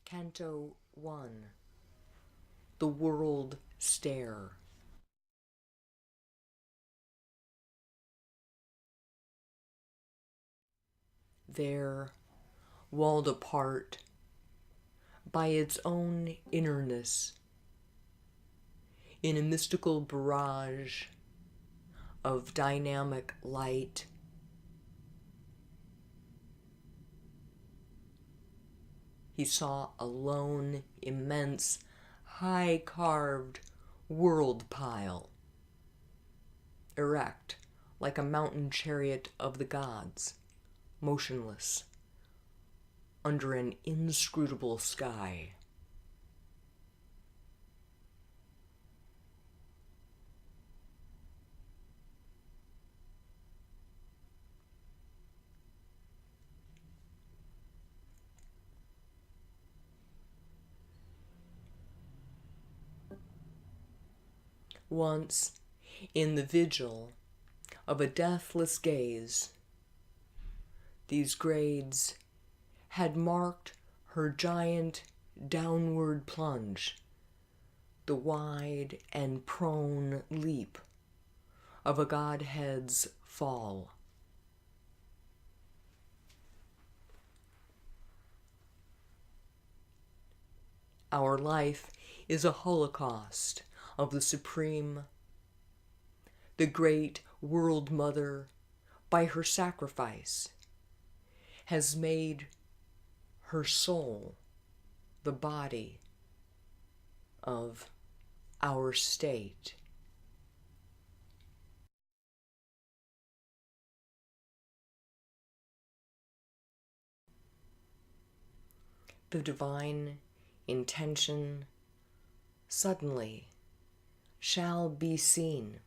Canto 1. The World Stare. There, walled apart by its own innerness, in a mystical barrage of dynamic light, he saw a lone, immense, high-carved world pile, erect like a mountain chariot of the gods, motionless under an inscrutable sky. Once, in the vigil of a deathless gaze, these grades had marked her giant downward plunge, the wide and prone leap of a Godhead's fall. Our life is a holocaust of the Supreme. The great World Mother, by her sacrifice, has made her soul the body of our state. The divine intention suddenly shall be seen.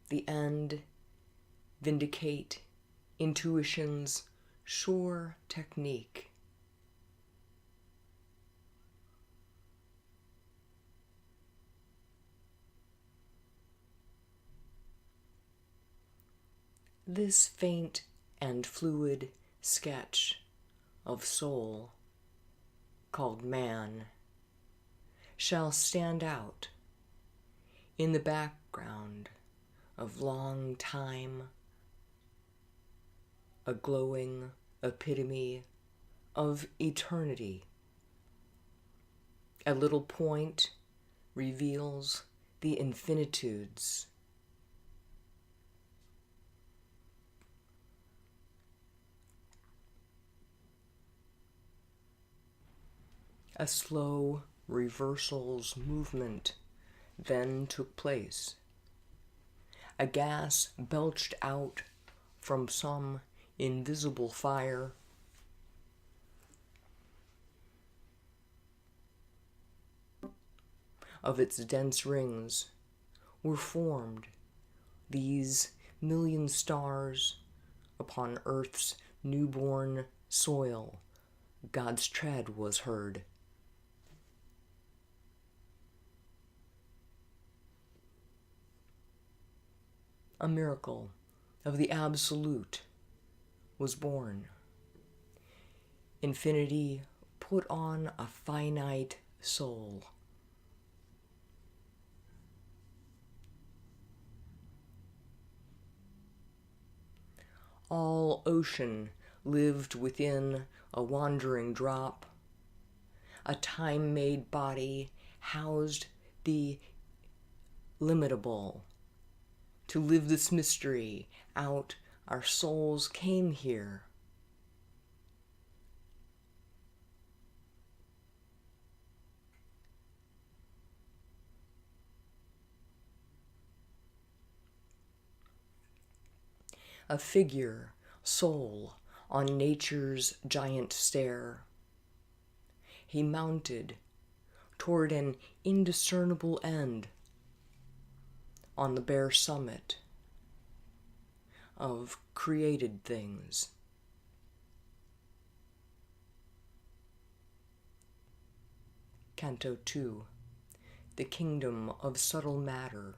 The end vindicate intuition's sure technique. This faint and fluid sketch of soul, called man, shall stand out in the background of long time, a glowing epitome of eternity. A little point reveals the infinitudes. A slow reversal's movement then took place. A gas belched out from some invisible fire. Of its dense rings were formed these million stars upon earth's newborn soil, God's tread was heard. A miracle of the Absolute was born. Infinity put on a finite soul. All ocean lived within a wandering drop. A time-made body housed the limitable. To live this mystery out, our souls came here. A figure, soul, on nature's giant stair. He mounted toward an indiscernible end on the bare summit of created things. Canto 2, The Kingdom of Subtle Matter.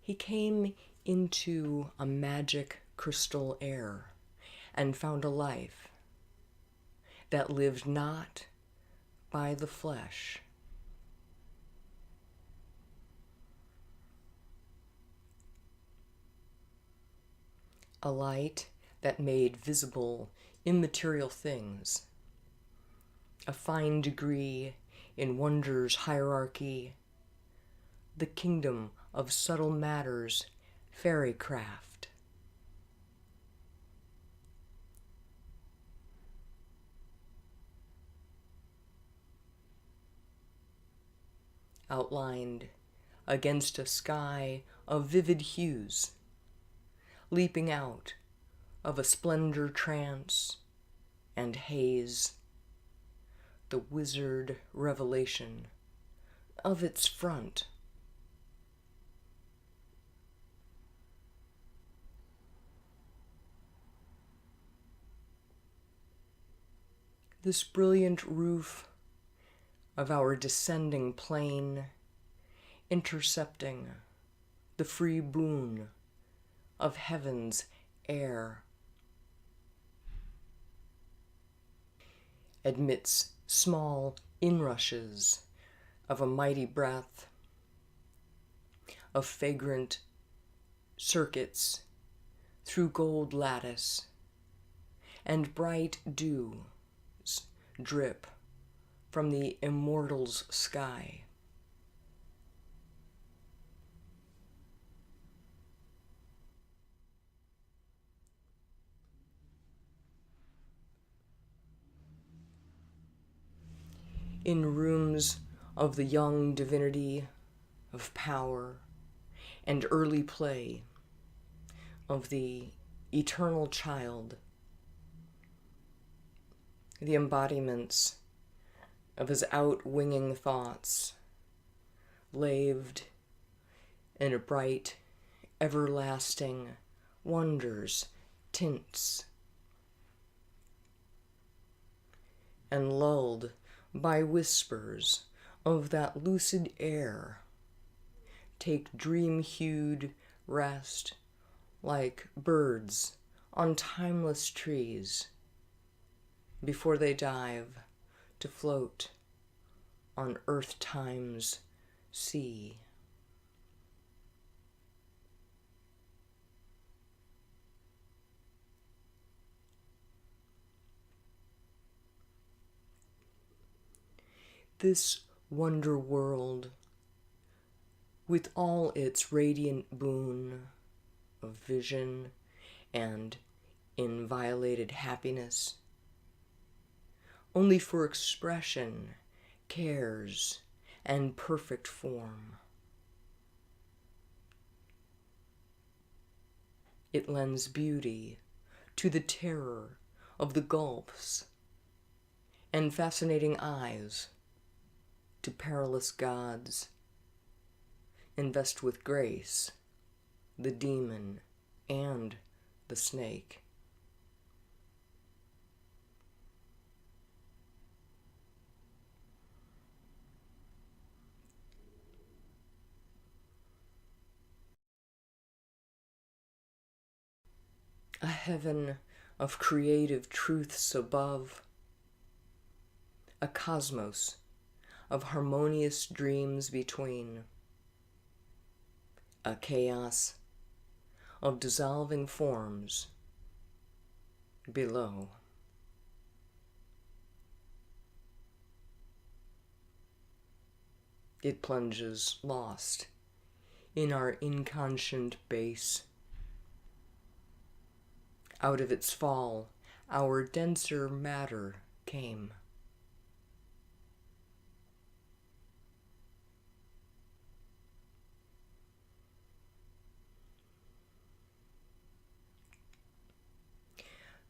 He came into a magic crystal air and found a life that lived not by the flesh. A light that made visible immaterial things, a fine degree in wonder's hierarchy, the kingdom of subtle matters, fairycraft. Outlined against a sky of vivid hues, leaping out of a splendor trance and haze, the wizard revelation of its front. This brilliant roof of our descending plane, intercepting the free boon of heaven's air, admits small inrushes of a mighty breath, of vagrant circuits through gold lattice, and bright dews drip from the immortal's sky. In rooms of the young divinity of power and early play of the eternal child, the embodiments of his outwinging thoughts, laved in a bright, everlasting wonder's tints, and lulled by whispers of that lucid air, take dream-hued rest like birds on timeless trees before they dive to float on earth-time's sea. This wonder world, with all its radiant boon of vision and inviolated happiness, only for expression cares and perfect form. It lends beauty to the terror of the gulfs and fascinating eyes to perilous gods, invest with grace the demon and the snake. A heaven of creative truths above, a cosmos of harmonious dreams between, a chaos of dissolving forms below. It plunges lost in our inconscient base. Out of its fall, our denser matter came.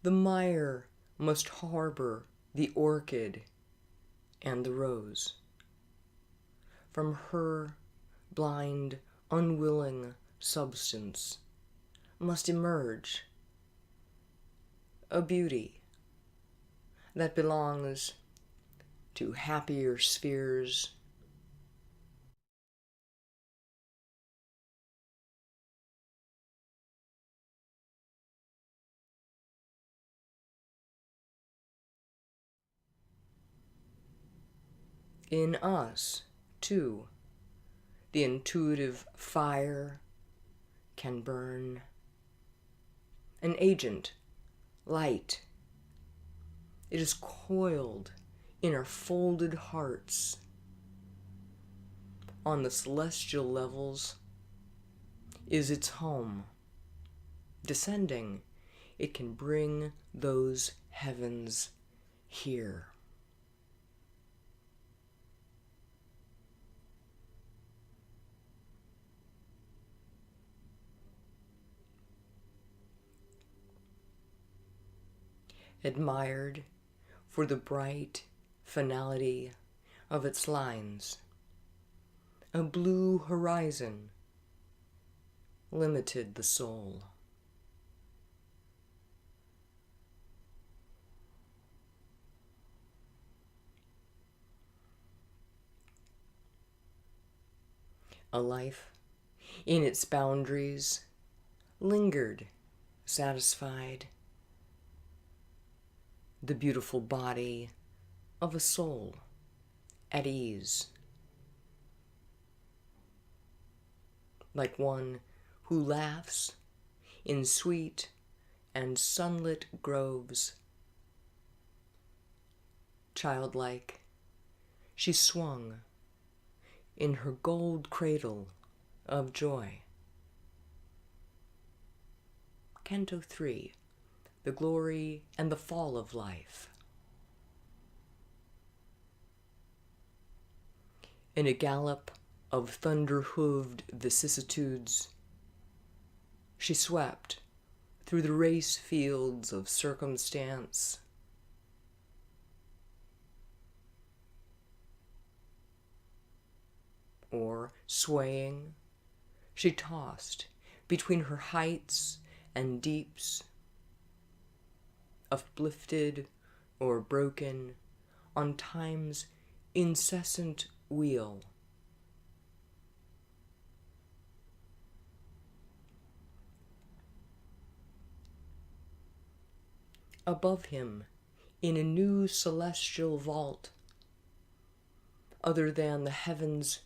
The mire must harbor the orchid and the rose. From her blind, unwilling substance must emerge a beauty that belongs to happier spheres. In us, too, the intuitive fire can burn. An agent, light. It is coiled in our folded hearts. On the celestial levels is its home. Descending, it can bring those heavens here. Admired for the bright finality of its lines, a blue horizon limited the soul. A life in its boundaries lingered, satisfied. The beautiful body of a soul at ease, like one who laughs in sweet and sunlit groves. Childlike, she swung in her gold cradle of joy. Canto 3. The glory and the fall of life. In a gallop of thunder-hooved vicissitudes, she swept through the race fields of circumstance. Or, swaying, she tossed between her heights and deeps, uplifted or broken on time's incessant wheel. Above him, in a new celestial vault, other than the heavens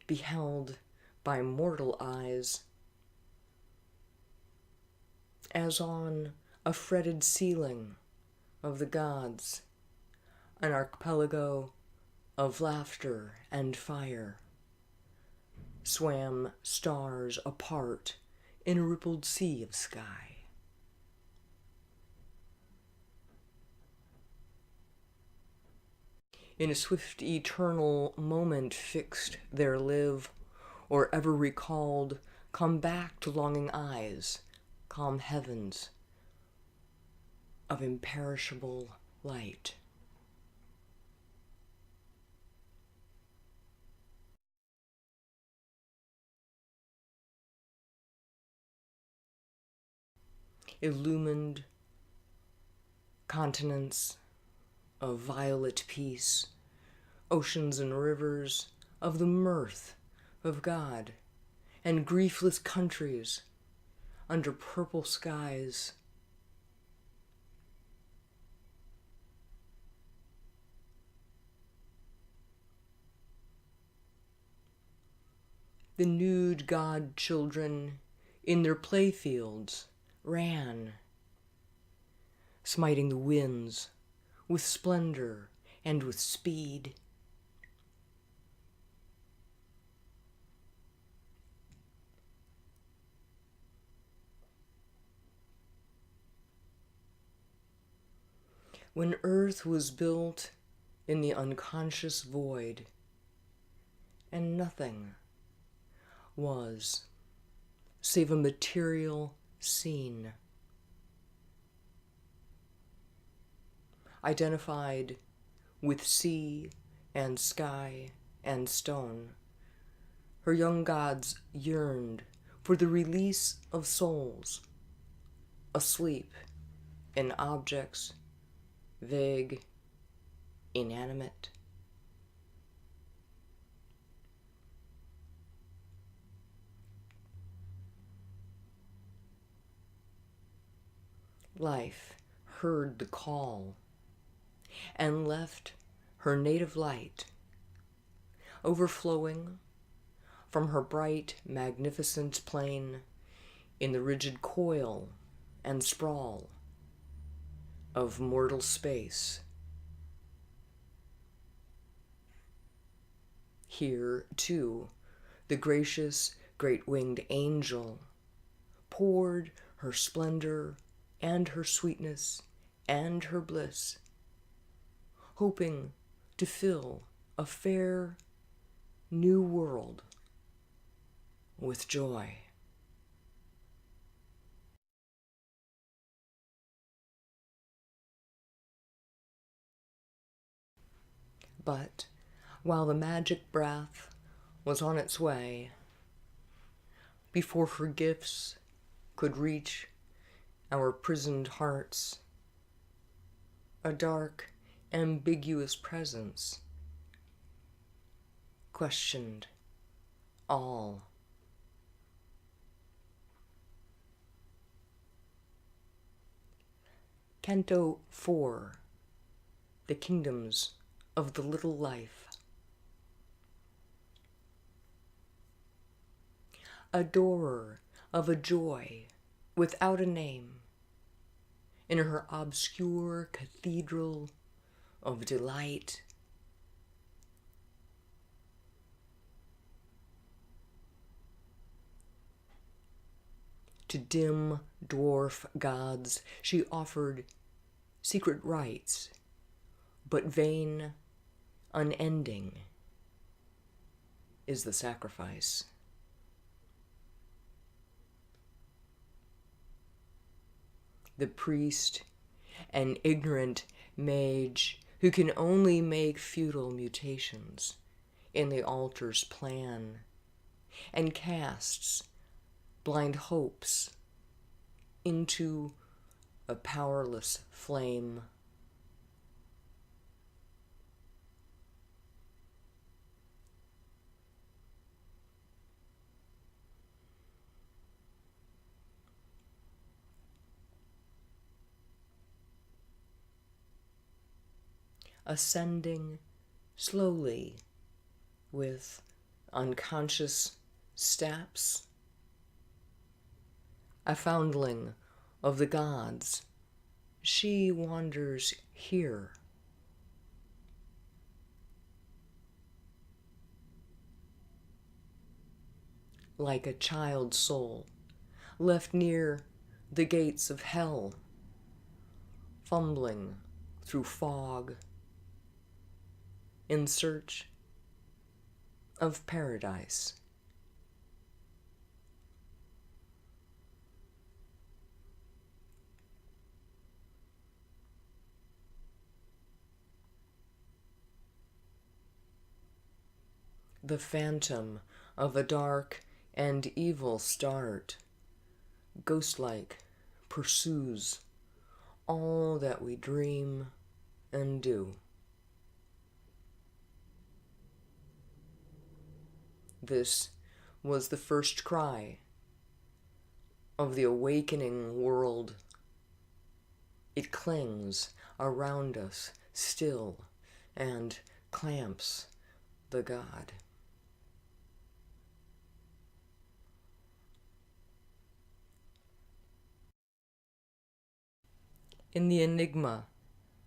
beheld by mortal eyes, as on a fretted ceiling of the gods, an archipelago of laughter and fire, swam stars apart in a rippled sea of sky. In a swift eternal moment fixed there live, or ever recalled, come back to longing eyes, calm heavens of imperishable light. illumined continents of violet peace, oceans and rivers of the mirth of God, and griefless countries under purple skies. The nude god children in their playfields ran, smiting the winds with splendor and with speed. When earth was built in the unconscious void, and nothing was save a material scene, identified with sea and sky and stone, her young gods yearned for the release of souls, asleep in objects, vague, inanimate. Life heard the call and left her native light, overflowing from her bright, magnificent plain in the rigid coil and sprawl of mortal space. Here, too, the gracious, great-winged angel poured her splendor and her sweetness and her bliss, hoping to fill a fair new world with joy. But while the magic breath was on its way, before her gifts could reach our prisoned hearts, a dark, ambiguous presence questioned all. Canto 4, The Kingdoms of the Little Life. Adorer of a joy without a name, in her obscure cathedral of delight, to dim dwarf gods she offered secret rites, but vain, unending is the sacrifice. The priest, an ignorant mage who can only make futile mutations in the altar's plan, and casts blind hopes into a powerless flame. Ascending slowly with unconscious steps, a foundling of the gods, she wanders here. Like a child soul left near the gates of hell, fumbling through fog in search of paradise. The phantom of a dark and evil start, ghost-like pursues all that we dream and do. This was the first cry of the awakening world. It clings around us still and clamps the God. In the enigma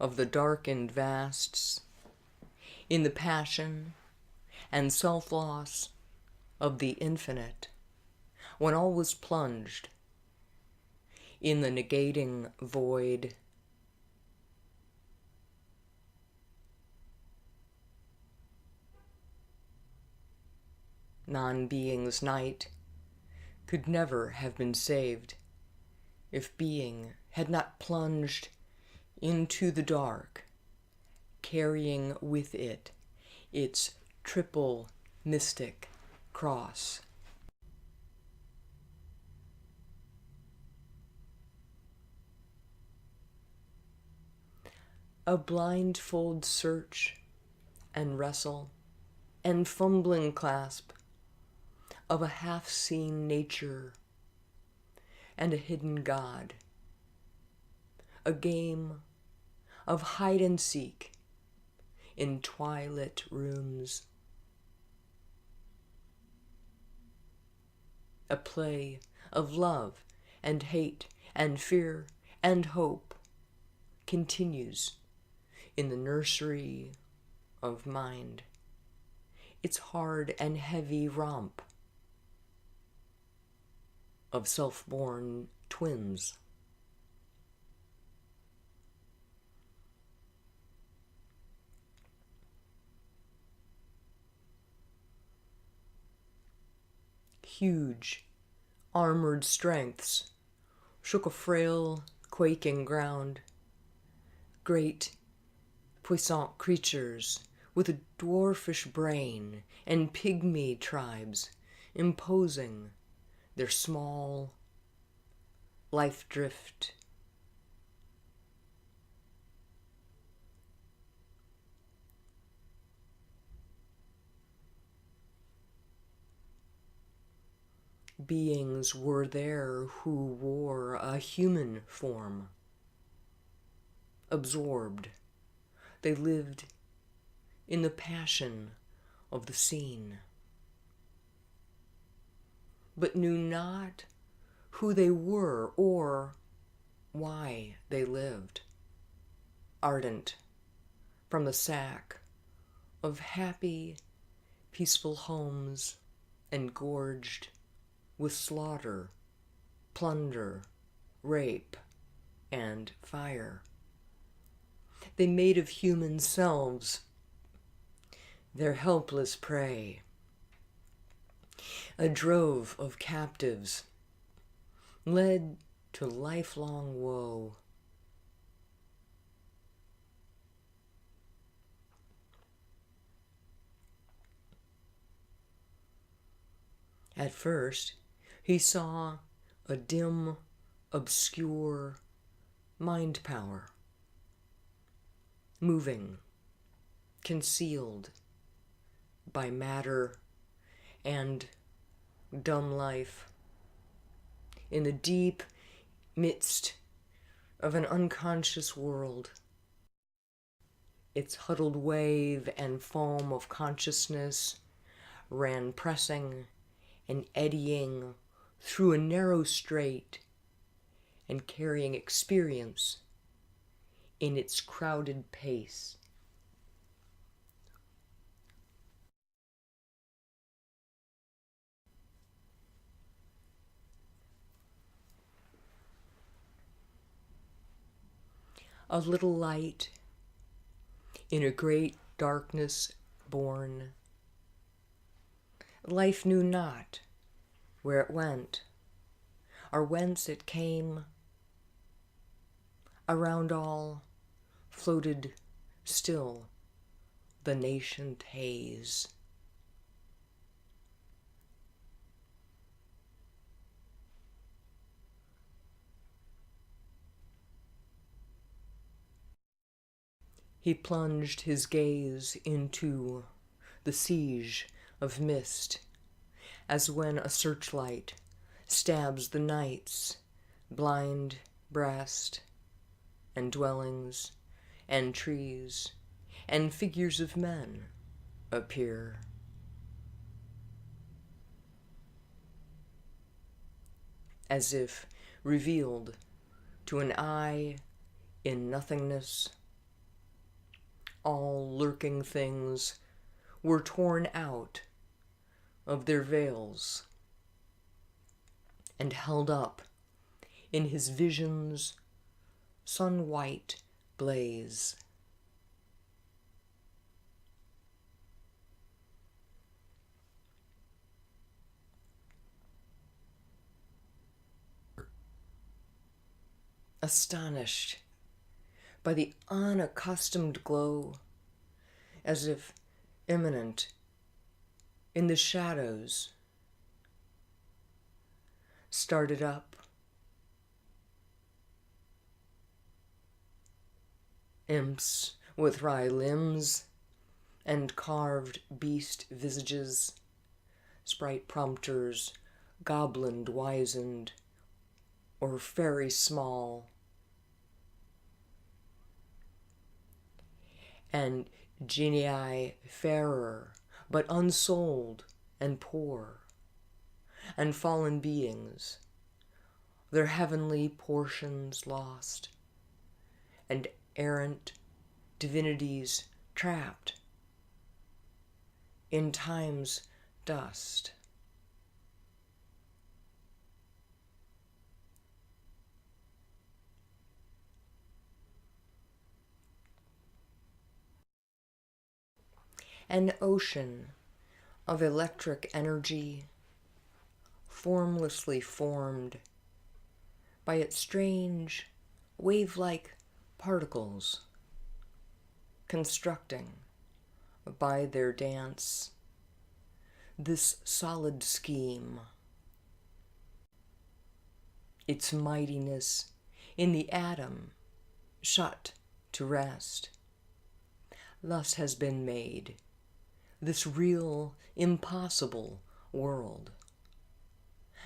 of the darkened vasts, in the passion and self-loss of the infinite, when all was plunged in the negating void, non-being's night could never have been saved if being had not plunged into the dark, carrying with it its triple mystic cross. A blindfold search and wrestle and fumbling clasp of a half-seen nature and a hidden God. A game of hide and seek in twilit rooms. A play of love and hate and fear and hope continues in the nursery of mind, its hard and heavy romp of self-born twins. Huge, armored strengths shook a frail, quaking ground. Great, puissant creatures with a dwarfish brain and pygmy tribes imposing their small life drift. Beings were there who wore a human form. Absorbed, they lived in the passion of the scene, but knew not who they were or why they lived. Ardent from the sack of happy, peaceful homes, engorged with slaughter, plunder, rape, and fire. They made of human selves their helpless prey, a drove of captives led to lifelong woe. At first, he saw a dim, obscure mind power, moving, concealed by matter and dumb life, in the deep midst of an unconscious world. Its huddled wave and foam of consciousness ran pressing and eddying through a narrow strait and carrying experience in its crowded pace. A little light in a great darkness born. Life knew not where it went, or whence it came. Around all floated still the nascent haze. He plunged his gaze into the siege of mist, as when a searchlight stabs the night's blind breast, and dwellings and trees and figures of men appear. As if revealed to an eye in nothingness, all lurking things were torn out of their veils and held up in his vision's sun-white blaze. Astonished by the unaccustomed glow, as if imminent in the shadows, started up. Imps with wry limbs and carved beast visages, sprite prompters, goblin wizened, or fairy small, and genii fairer, but unsouled and poor, and fallen beings, their heavenly portions lost, and errant divinities trapped in time's dust. An ocean of electric energy, formlessly formed by its strange, wave-like particles, constructing by their dance this solid scheme. Its mightiness in the atom shut to rest. Thus has been made this real, impossible world,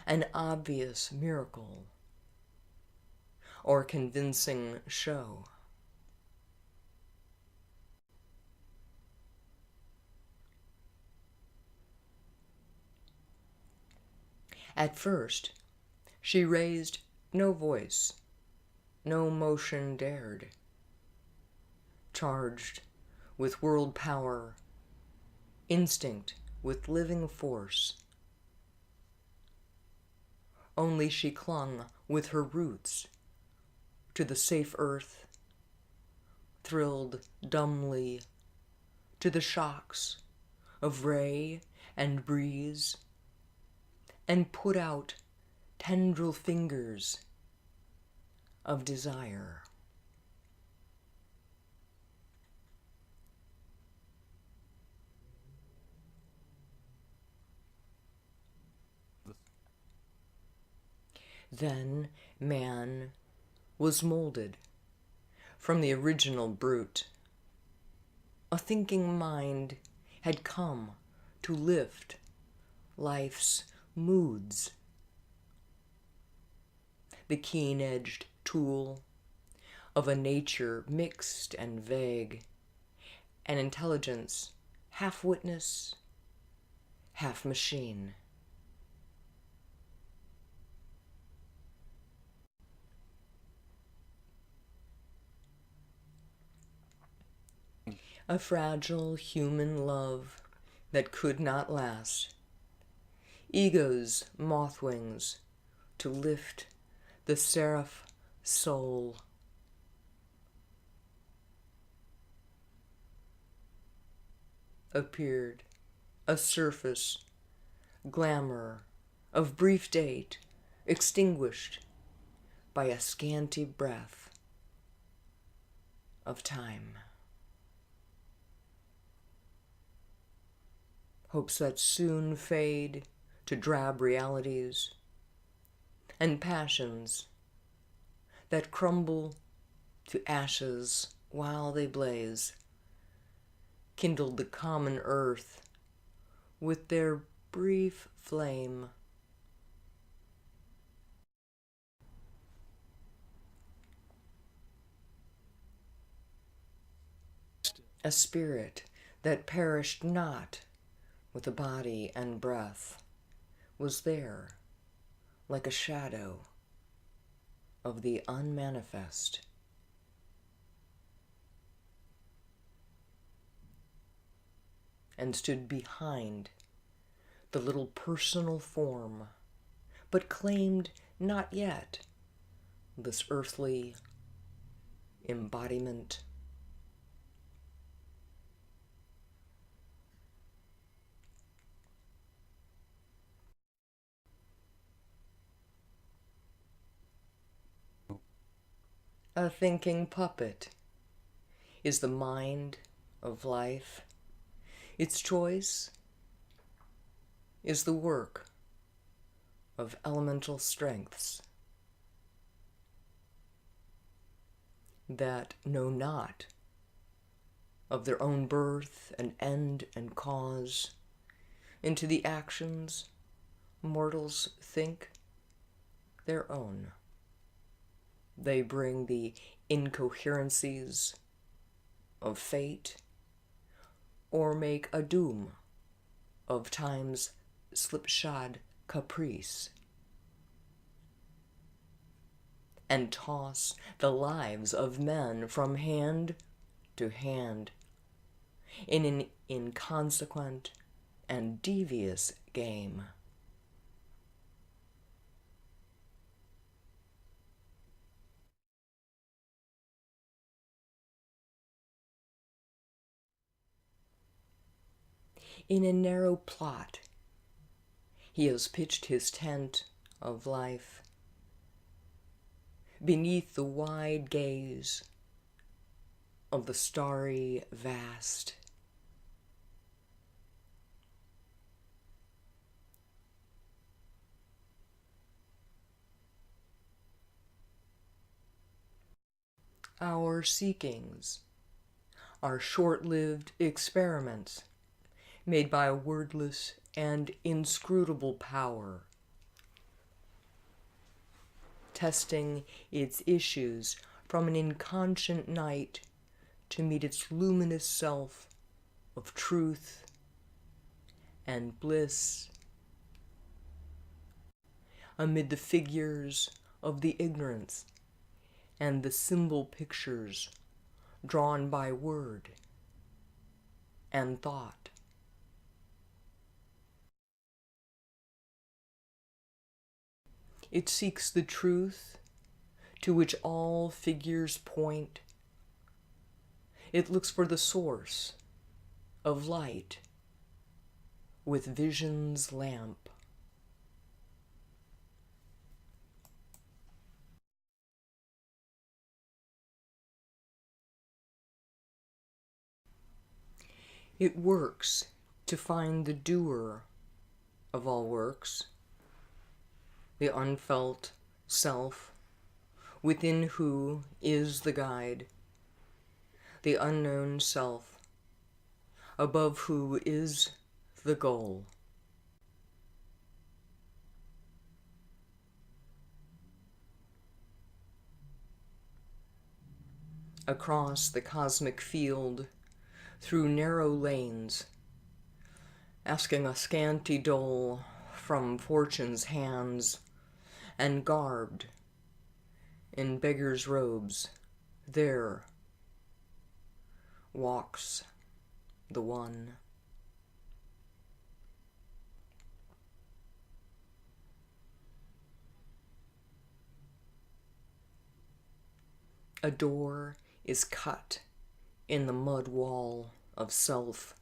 an obvious miracle, or convincing show. At first, she raised no voice, no motion dared, charged with world power, instinct with living force. Only she clung with her roots to the safe earth, thrilled dumbly to the shocks of ray and breeze, and put out tendril fingers of desire. Then man was molded from the original brute. A thinking mind had come to lift life's moods. The keen-edged tool of a nature mixed and vague, an intelligence half witness, half machine. A fragile human love that could not last. Ego's moth wings to lift the seraph soul. Appeared a surface glamour of brief date, extinguished by a scanty breath of time. Hopes that soon fade to drab realities, and passions that crumble to ashes while they blaze, kindled the common earth with their brief flame. A spirit that perished not with the body and breath was there, like a shadow of the unmanifest. And stood behind the little personal form, but claimed not yet this earthly embodiment. A thinking puppet is the mind of life. Its choice is the work of elemental strengths that know not of their own birth and end and cause into the actions mortals think their own. They bring the incoherencies of fate, or make a doom of time's slipshod caprice, and toss the lives of men from hand to hand in an inconsequent and devious game. In a narrow plot, he has pitched his tent of life beneath the wide gaze of the starry vast. Our seekings are short-lived experiments made by a wordless and inscrutable power, testing its issues from an inconscient night to meet its luminous self of truth and bliss amid the figures of the ignorance and the symbol pictures drawn by word and thought. It seeks the truth to which all figures point. It looks for the source of light with vision's lamp. It works to find the doer of all works, the unfelt self, within who is the guide, the unknown self, above who is the goal. Across the cosmic field, through narrow lanes, asking a scanty dole from fortune's hands, and garbed in beggar's robes, there walks the one. A door is cut in the mud wall of self.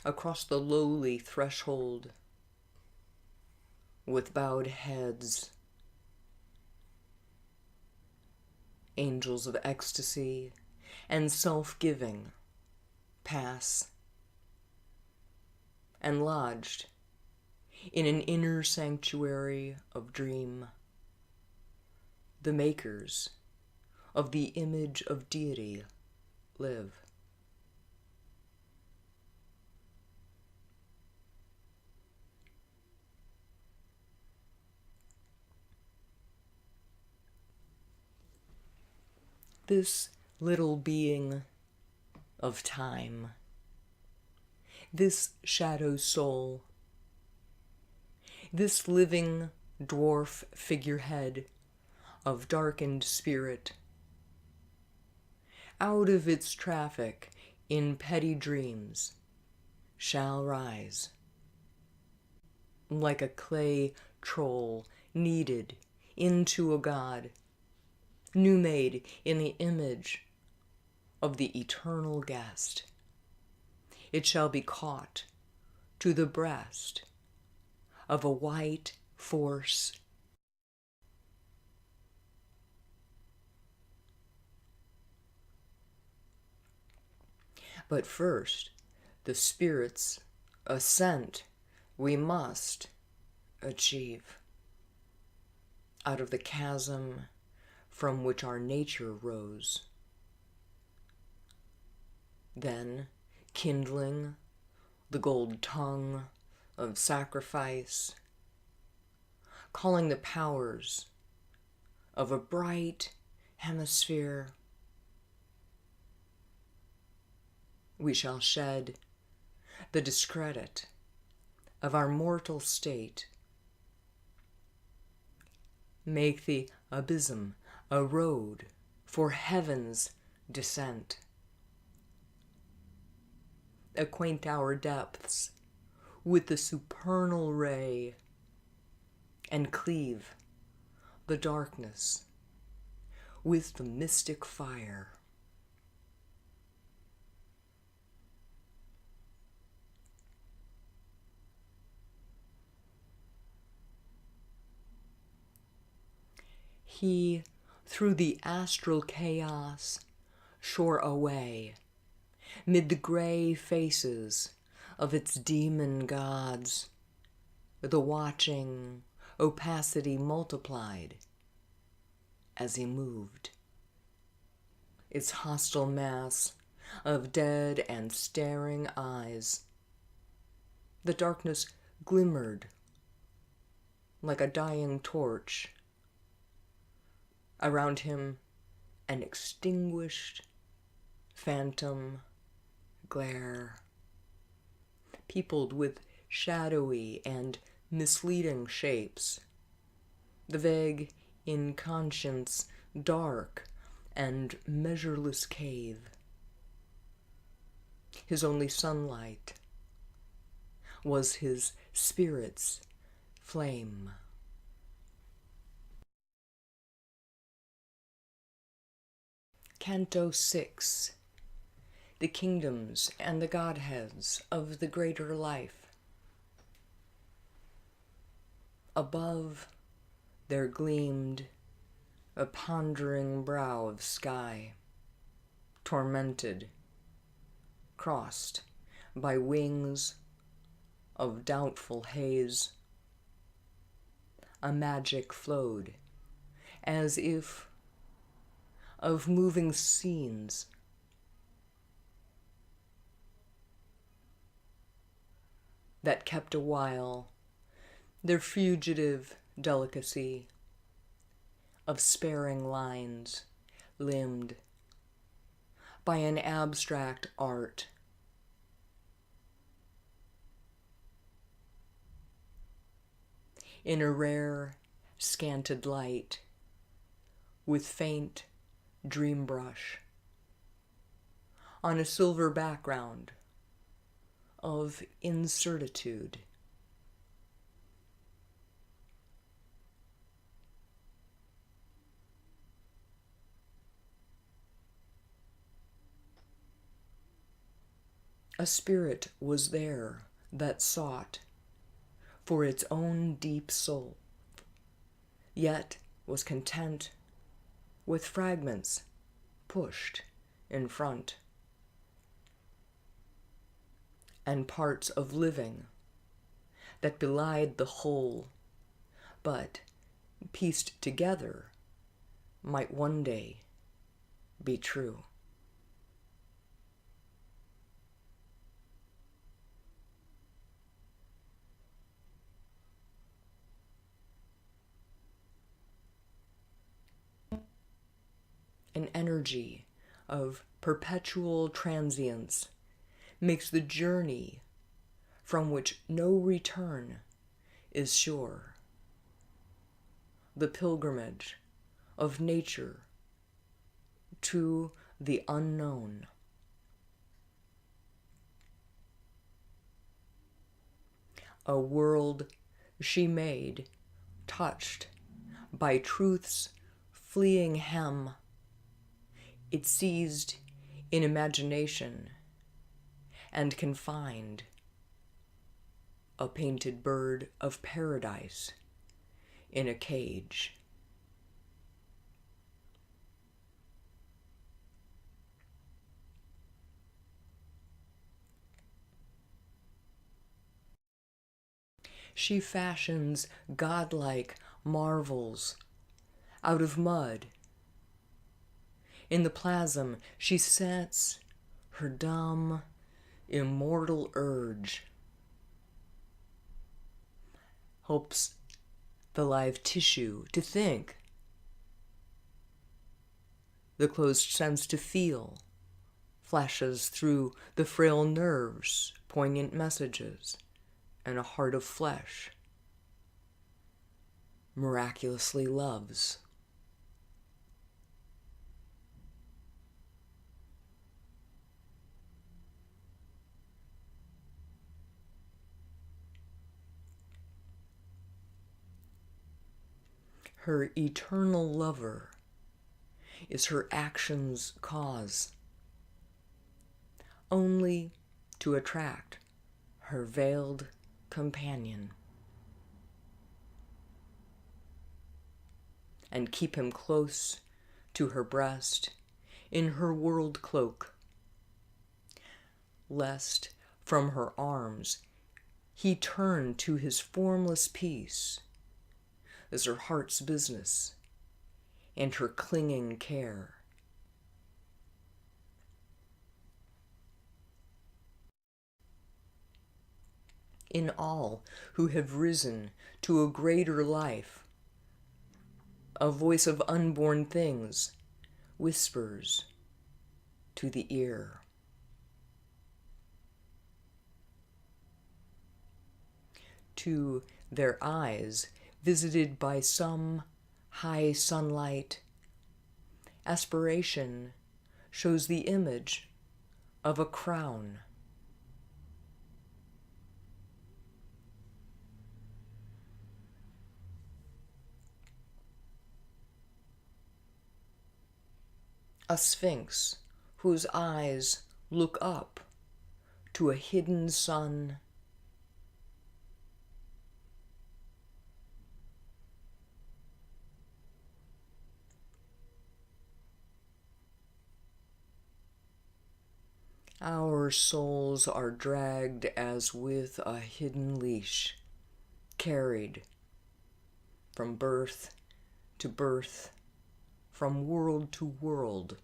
Across the lowly threshold, with bowed heads, angels of ecstasy and self-giving pass, and lodged in an inner sanctuary of dream, the makers of the image of deity live. This little being of time, this shadow soul, this living dwarf figurehead of darkened spirit, out of its traffic in petty dreams, shall rise, like a clay troll kneaded into a god, new made in the image of the eternal guest. It shall be caught to the breast of a white force. But first, the spirit's ascent we must achieve out of the chasm from which our nature rose. Then, kindling the gold tongue of sacrifice, calling the powers of a bright hemisphere, we shall shed the discredit of our mortal state, make the abysm a road for heaven's descent, acquaint our depths with the supernal ray, and cleave the darkness with the mystic fire. He, through the astral chaos, shore away, mid the gray faces of its demon gods, the watching opacity multiplied as he moved. Its hostile mass of dead and staring eyes. The darkness glimmered like a dying torch. Around him, an extinguished phantom glare, peopled with shadowy and misleading shapes, the vague inconscience dark and measureless cave. His only sunlight was his spirit's flame. Canto 6. The kingdoms and the godheads of the greater life. Above there gleamed a pondering brow of sky, tormented, crossed by wings of doubtful haze. A magic flowed, as if of moving scenes, that kept awhile their fugitive delicacy of sparing lines limned by an abstract art. In a rare, scanted light, with faint dream brush, on a silver background of incertitude. A spirit was there that sought for its own deep soul, yet was content with fragments pushed in front, and parts of living that belied the whole, but pieced together might one day be true. An energy of perpetual transience makes the journey from which no return is sure. The pilgrimage of nature to the unknown. A world she made, touched by truth's fleeing hem. It seized in imagination and confined a painted bird of paradise in a cage. She fashions godlike marvels out of mud. In the plasm, she sets her dumb, immortal urge, helps the live tissue to think, the closed sense to feel, flashes through the frail nerves, poignant messages, and a heart of flesh, miraculously loves. Her eternal lover is her action's cause, only to attract her veiled companion and keep him close to her breast in her world cloak, lest from her arms he turn to his formless peace as her heart's business and her clinging care. In all who have risen to a greater life, a voice of unborn things whispers to the ear. To their eyes, visited by some high sunlight, aspiration shows the image of a crown. A sphinx whose eyes look up to a hidden sun. Our souls are dragged as with a hidden leash, carried from birth to birth, from world to world.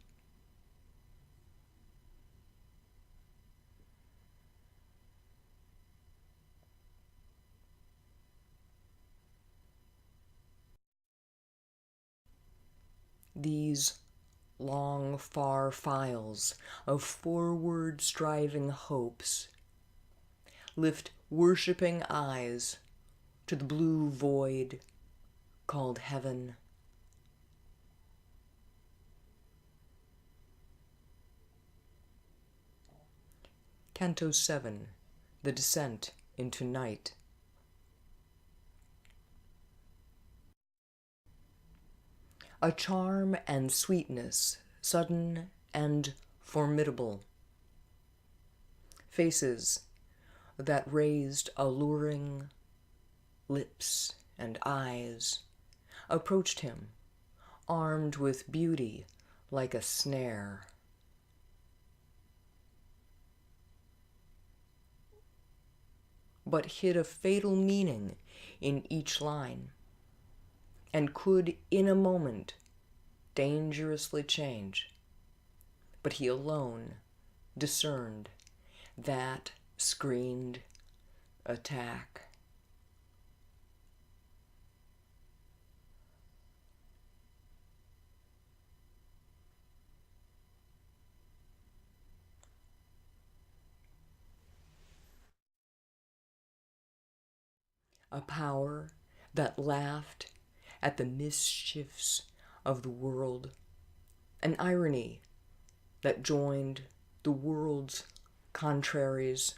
These long, far files of forward-striving hopes lift worshipping eyes to the blue void called heaven. Canto 7, The Descent into Night. A charm and sweetness, sudden and formidable. Faces that raised alluring lips and eyes approached him, armed with beauty like a snare. But hid a fatal meaning in each line, and could in a moment dangerously change but he alone discerned that screened attack. A power that laughed at the mischiefs of the world, an irony that joined the world's contraries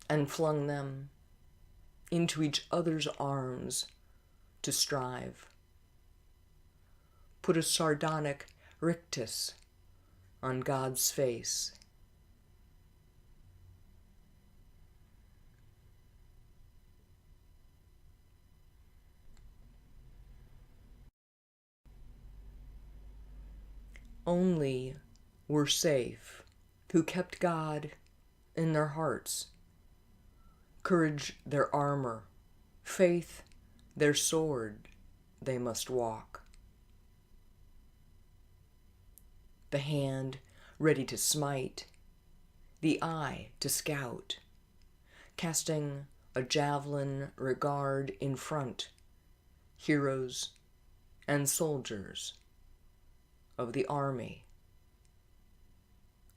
and flung them into each other's arms to strive, put a sardonic rictus on God's face. Only were safe who kept God in their hearts, courage their armor, faith their sword they must walk. The hand ready to smite, the eye to scout, casting a javelin regard in front, heroes and soldiers of the army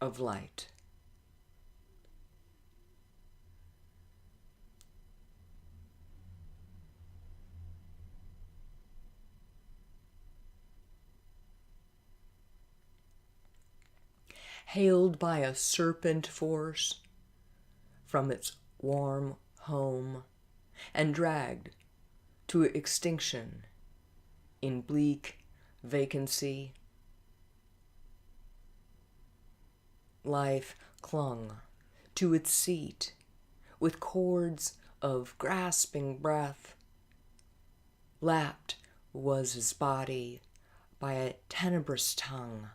of light. Hailed by a serpent force from its warm home and dragged to extinction in bleak vacancy, life clung to its seat with cords of grasping breath. Lapped was his body by a tenebrous tongue.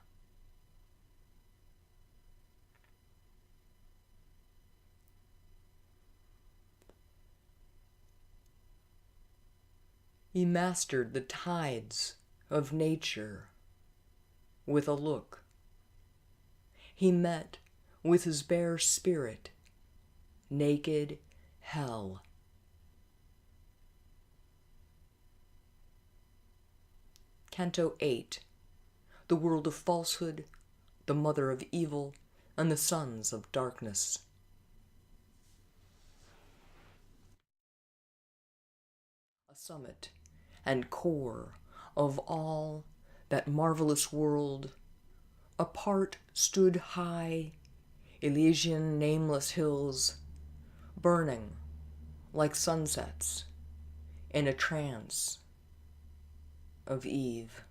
He mastered the tides of nature with a look. He met with his bare spirit, naked hell. Canto 8, the world of falsehood, the mother of evil, and the sons of darkness. A summit and core of all that marvelous world, apart stood high Elysian nameless hills, burning like sunsets in a trance of Eve.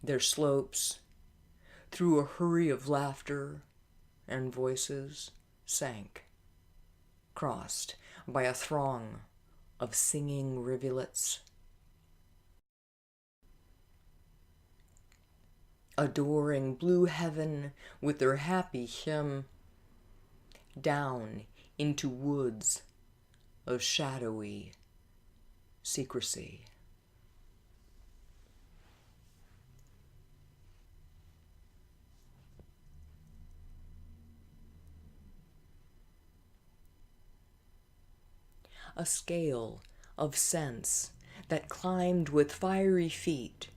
Their slopes, through a hurry of laughter and voices, sank, crossed by a throng of singing rivulets, adoring blue heaven with their happy hymn, down into woods of shadowy secrecy. A scale of sense that climbed with fiery feet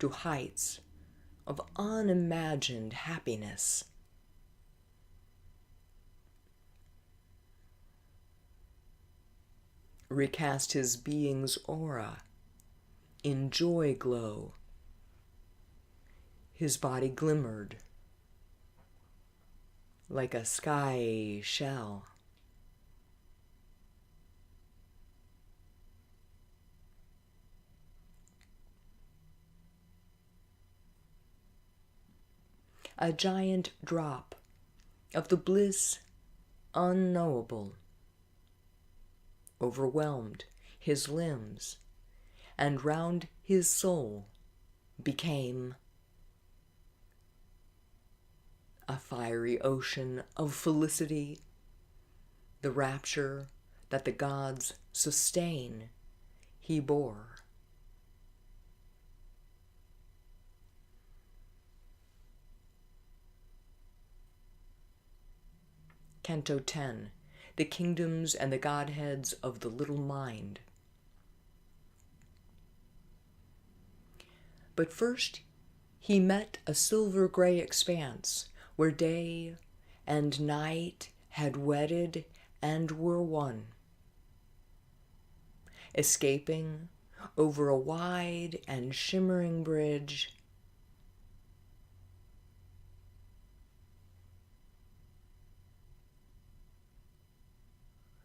to heights of unimagined happiness. Recast his being's aura in joy glow. His body glimmered like a sky shell. A giant drop of the bliss unknowable overwhelmed his limbs, and round his soul became a fiery ocean of felicity, the rapture that the gods sustain he bore. Canto 10, The Kingdoms and the Godheads of the Little Mind. But first he met a silver-gray expanse where day and night had wedded and were one. Escaping over a wide and shimmering bridge,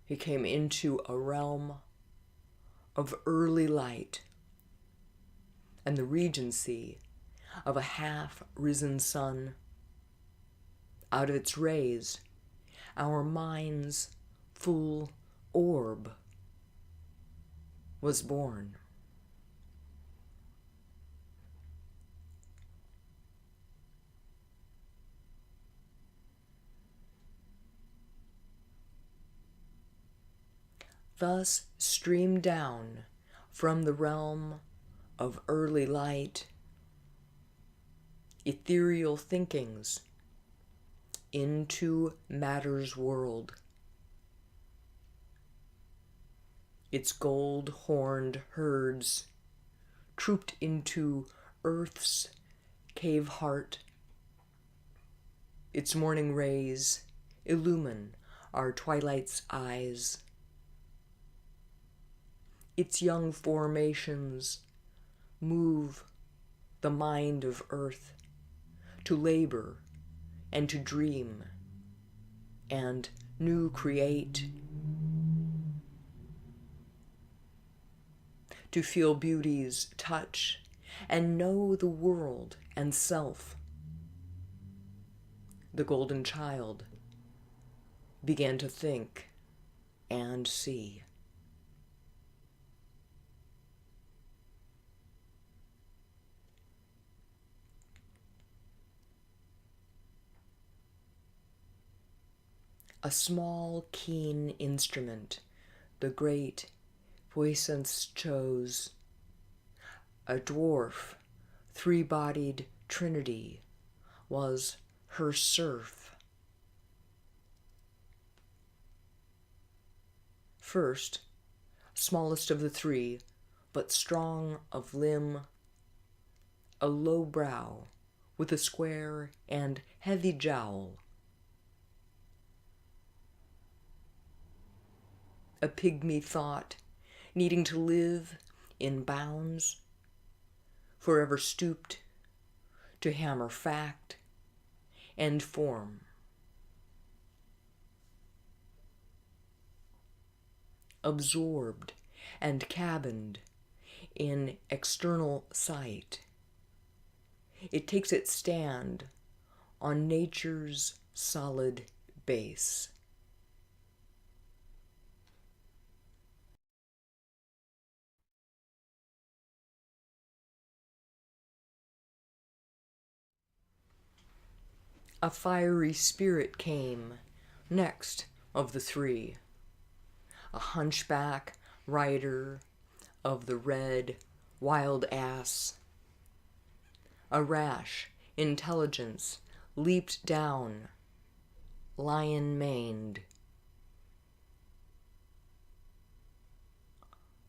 he came into a realm of early light and the regency of a half-risen sun. Out of its rays, our mind's full orb was born. Thus streamed down from the realm of early light ethereal thinkings into matter's world. Its gold-horned herds trooped into earth's cave heart. Its morning rays illumine our twilight's eyes. Its young formations move the mind of earth to labor and to dream and new create, to feel beauty's touch and know the world and self. The golden child began to think and see. A small, keen instrument the great puissance chose, a dwarf, three-bodied trinity, was her serf. First, smallest of the three, but strong of limb, a low brow with a square and heavy jowl, a pygmy thought, needing to live in bounds, forever stooped to hammer fact and form. Absorbed and cabined in external sight, it takes its stand on nature's solid base. A fiery spirit came, next of the three, a hunchback rider of the red wild ass. A rash intelligence leaped down, lion-maned,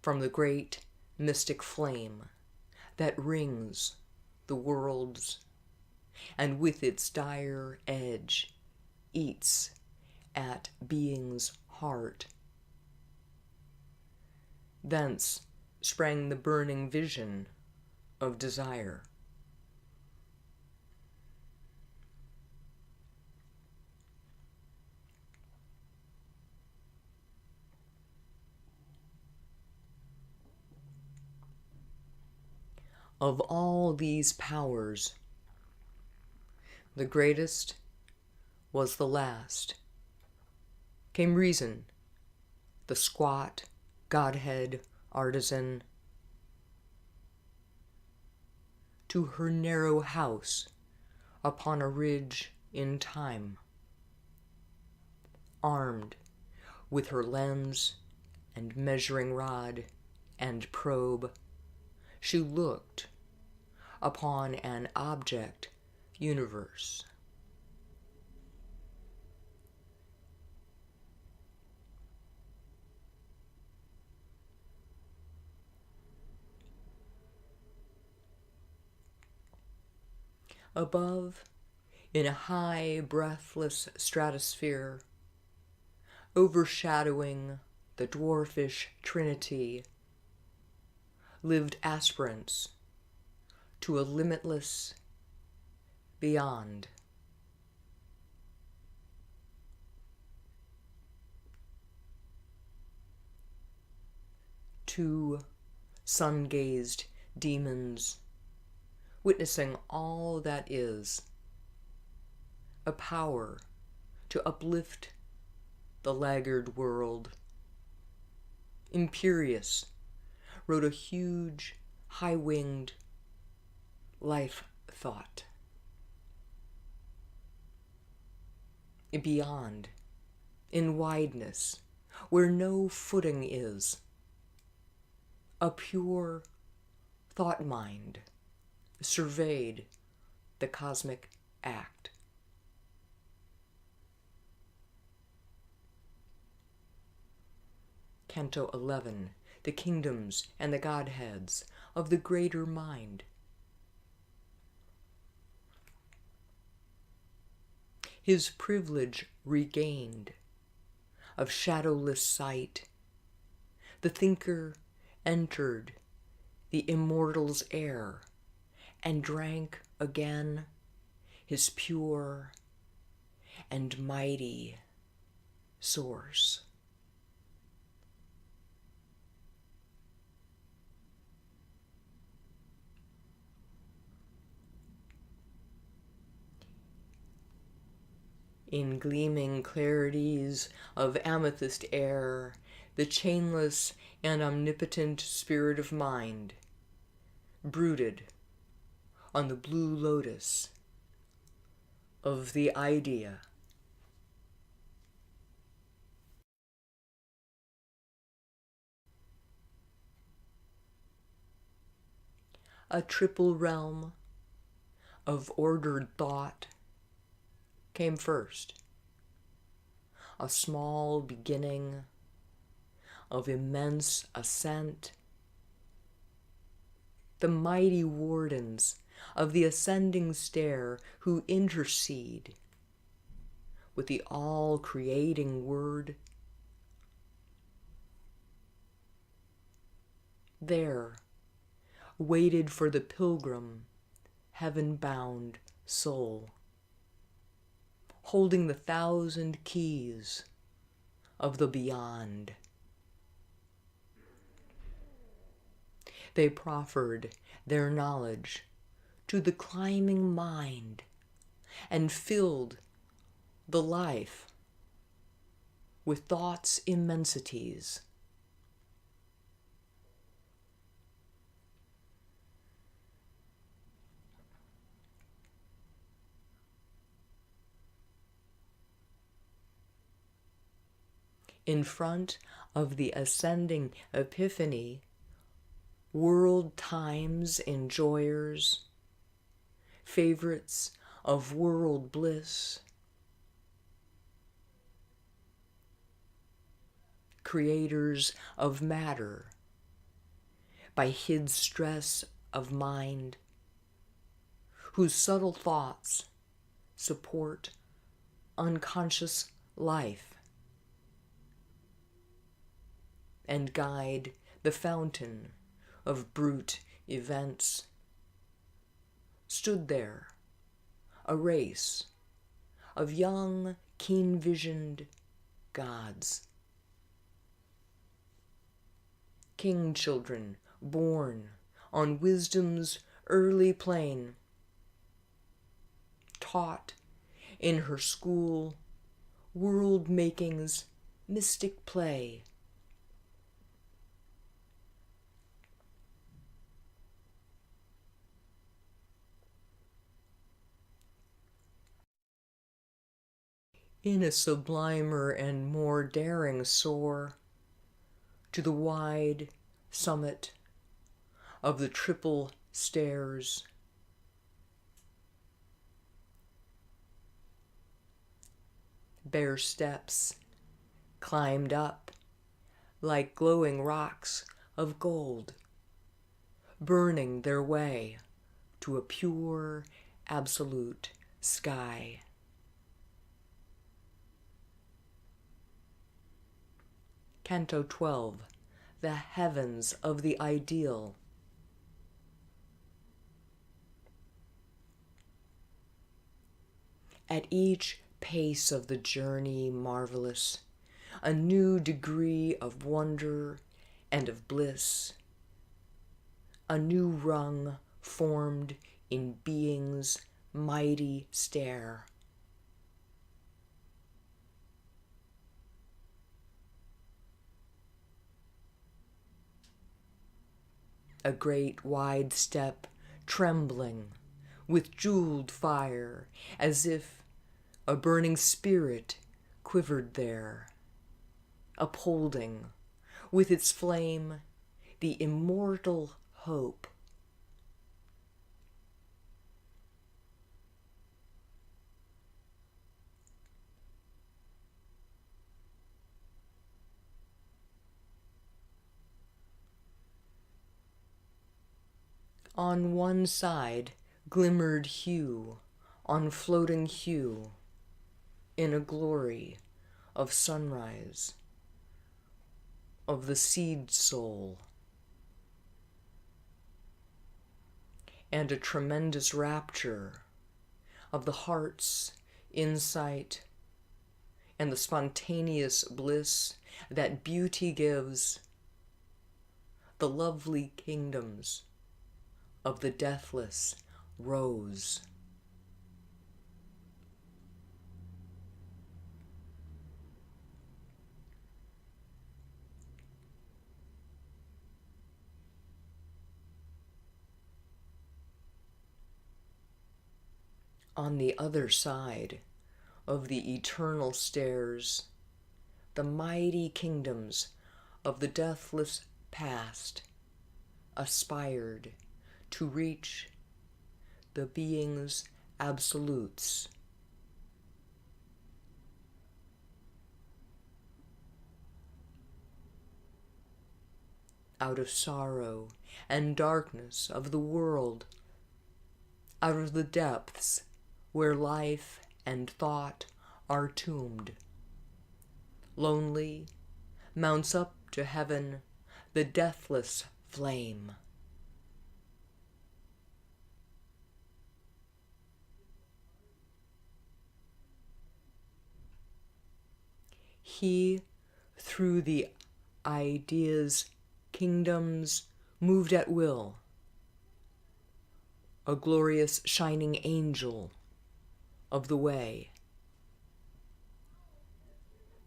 from the great mystic flame that rings the worlds, and with its dire edge eats at being's heart. Thence sprang the burning vision of desire. Of all these powers, the greatest was the last. Came reason, the squat Godhead artisan, to her narrow house upon a ridge in time, armed with her lens and measuring rod and probe, she looked upon an object universe. Above, in a high, breathless stratosphere, overshadowing the dwarfish trinity, lived aspirants to a limitless beyond. Two sun-gazed demons, witnessing all that is, a power to uplift the laggard world. Imperious rode a huge, high-winged life thought. Beyond, in wideness, where no footing is, a pure thought mind surveyed the cosmic act. Canto 11, the kingdoms and the godheads of the greater mind. His privilege regained of shadowless sight, the thinker entered the immortal's air and drank again his pure and mighty source. In gleaming clarities of amethyst air, the chainless and omnipotent spirit of mind brooded on the blue lotus of the idea. A triple realm of ordered thought came first, a small beginning of immense ascent. The mighty wardens of the ascending stair who intercede with the all-creating word. There waited for the pilgrim, heaven-bound soul, holding the 1,000 keys of the beyond. They proffered their knowledge to the climbing mind and filled the life with thought's immensities. In front of the ascending epiphany, world times enjoyers, favorites of world bliss, creators of matter by hid stress of mind, whose subtle thoughts support unconscious life and guide the fountain of brute events, stood there, a race of young, keen-visioned gods. King children born on wisdom's early plain, taught in her school world-making's mystic play. In a sublimer and more daring soar, to the wide summit of the triple stairs. Bare steps climbed up like glowing rocks of gold, burning their way to a pure, absolute sky. Canto 12, the heavens of the ideal. At each pace of the journey marvelous, a new degree of wonder and of bliss, a new rung formed in being's mighty stair. A great wide step trembling with jeweled fire, as if a burning spirit quivered there, upholding with its flame the immortal hope. On one side glimmered hue on floating hue in a glory of sunrise, of the seed soul, and a tremendous rapture of the heart's insight and the spontaneous bliss that beauty gives, the lovely kingdoms of the deathless rose. On the other side of the eternal stairs, the mighty kingdoms of the deathless past aspired to reach the being's absolutes. Out of sorrow and darkness of the world, out of the depths where life and thought are tombed, lonely mounts up to heaven the deathless flame. He, through the idea's kingdoms, moved at will, a glorious shining angel of the way,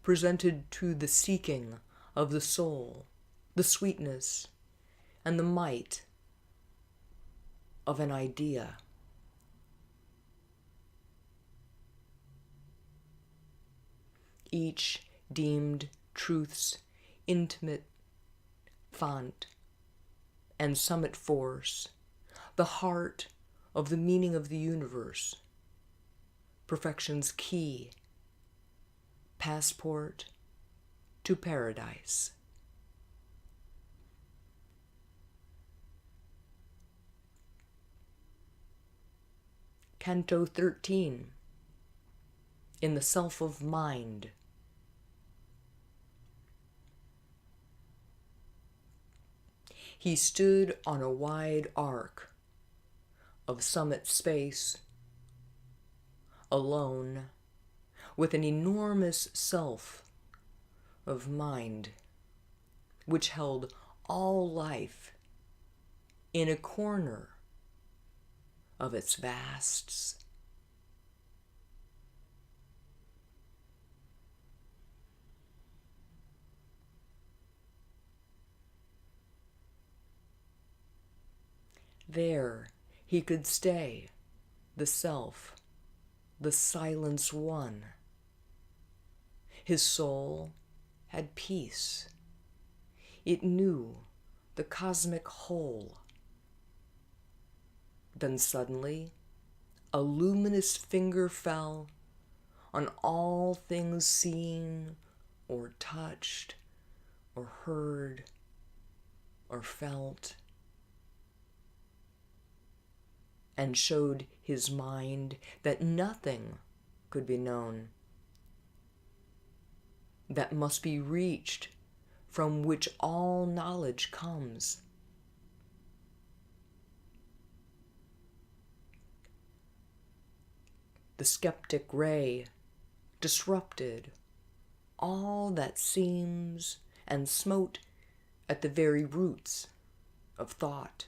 presented to the seeking of the soul the sweetness and the might of an idea. Each deemed truth's intimate font and summit force, the heart of the meaning of the universe, perfection's key, passport to paradise. Canto 13, in the self of mind. He stood on a wide arc of summit space, alone, with an enormous self of mind, which held all life in a corner of its vasts. There he could stay, the self, the silence one. His soul had peace It knew the cosmic whole. Then suddenly, a luminous finger fell on all things seen or touched or heard or felt, and showed his mind that nothing could be known, that must be reached, from which all knowledge comes. The skeptic ray disrupted all that seems and smote at the very roots of thought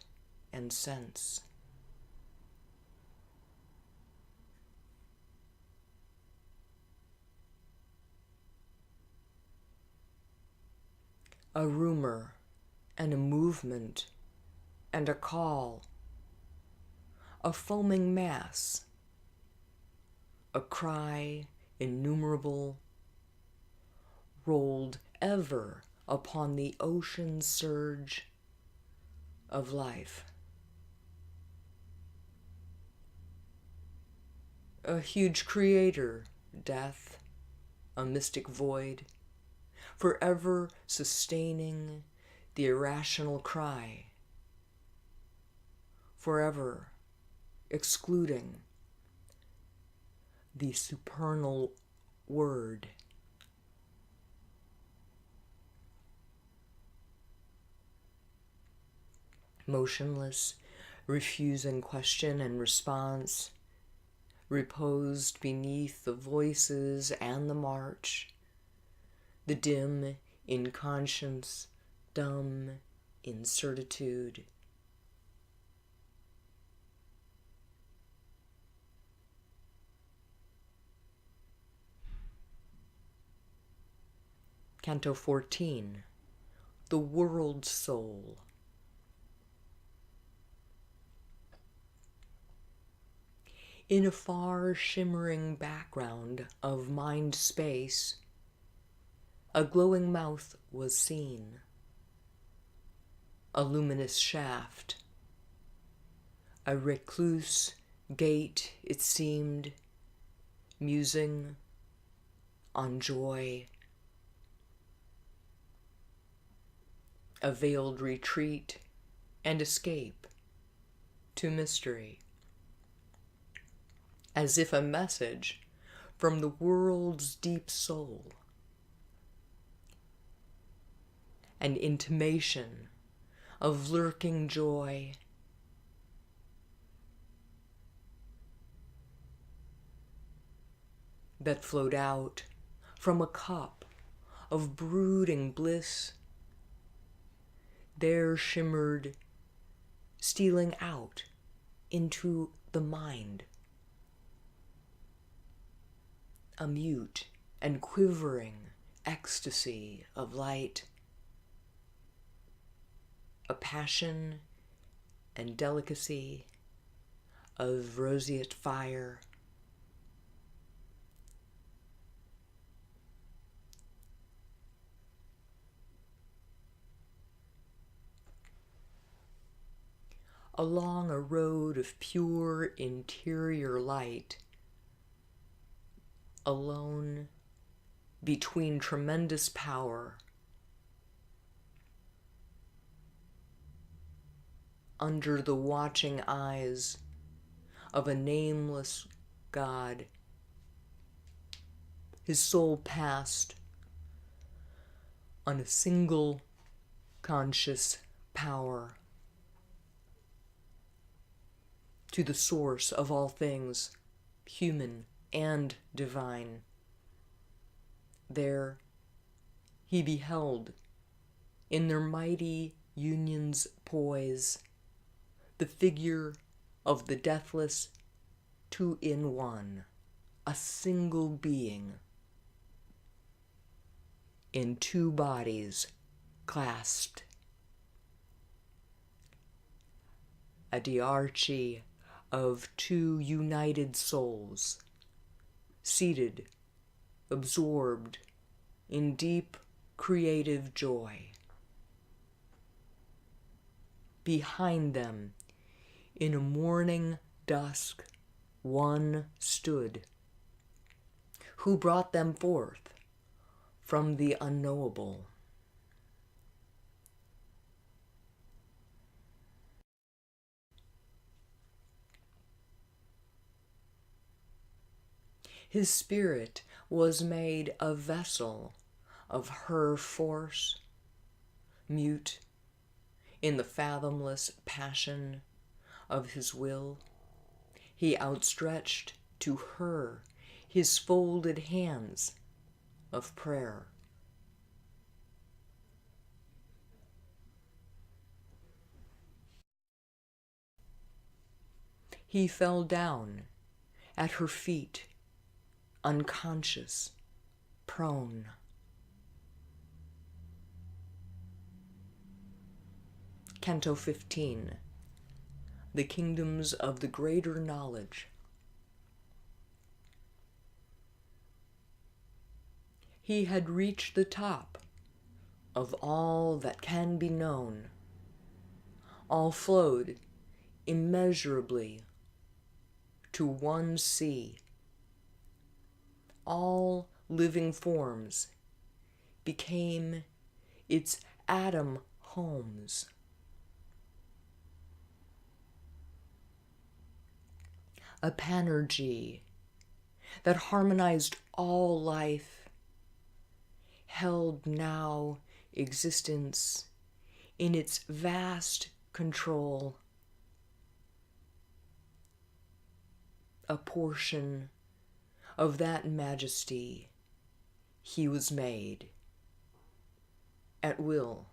and sense. A rumor and a movement and a call, a foaming mass, a cry innumerable, rolled ever upon the ocean surge of life. A huge creator, death, a mystic void, forever sustaining the irrational cry, forever excluding the supernal word. Motionless, refusing question and response, reposed beneath the voices and the march, the dim in conscience, dumb in certitude. Canto 14, The World Soul. In a far shimmering background of mind space, a glowing mouth was seen, a luminous shaft, a recluse gate it seemed, musing on joy, a veiled retreat and escape to mystery, as if a message from the world's deep soul, an intimation of lurking joy, that flowed out from a cup of brooding bliss, there shimmered, stealing out into the mind, a mute and quivering ecstasy of light, a passion and delicacy of roseate fire, along a road of pure interior light, alone between tremendous power, under the watching eyes of a nameless God, his soul passed on a single conscious power to the source of all things, human and divine. There he beheld, in their mighty union's poise, the figure of the deathless two-in-one, a single being, in two bodies clasped, a diarchy of two united souls, seated, absorbed in deep creative joy. behind them, in a morning dusk, one stood, who brought them forth from the unknowable. His spirit was made a vessel of her force, mute in the fathomless passion of his will. He outstretched to her his folded hands of prayer. He fell down at her feet, unconscious, prone. Canto 15. The Kingdoms of the Greater Knowledge. He had reached the top of all that can be known. All flowed immeasurably to one sea. All living forms became its atom homes. A panergy that harmonized all life held now existence in its vast control. A portion of that majesty he was made. At will,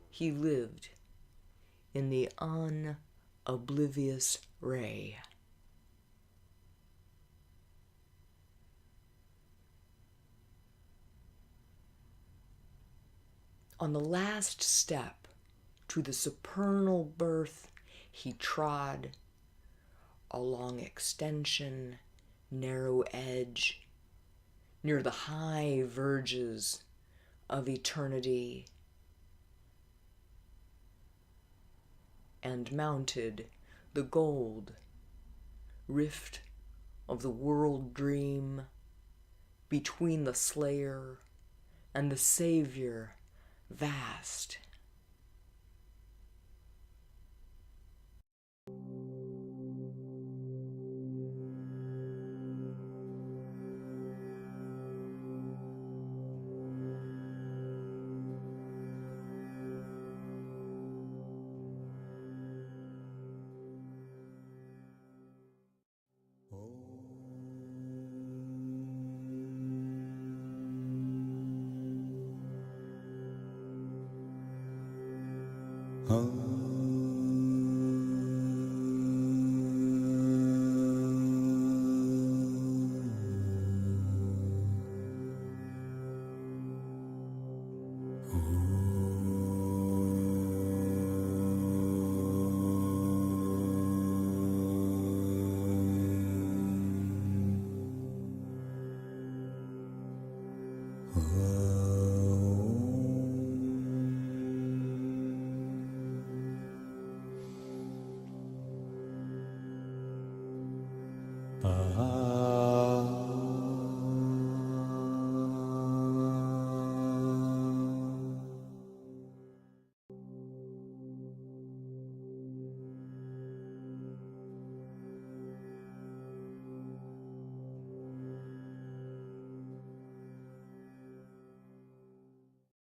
he lived in the unoblivious ray. On the last step to the supernal birth, he trod along extension, narrow edge, near the high verges of eternity, and mounted the gold rift of the world dream between the slayer and the savior vast.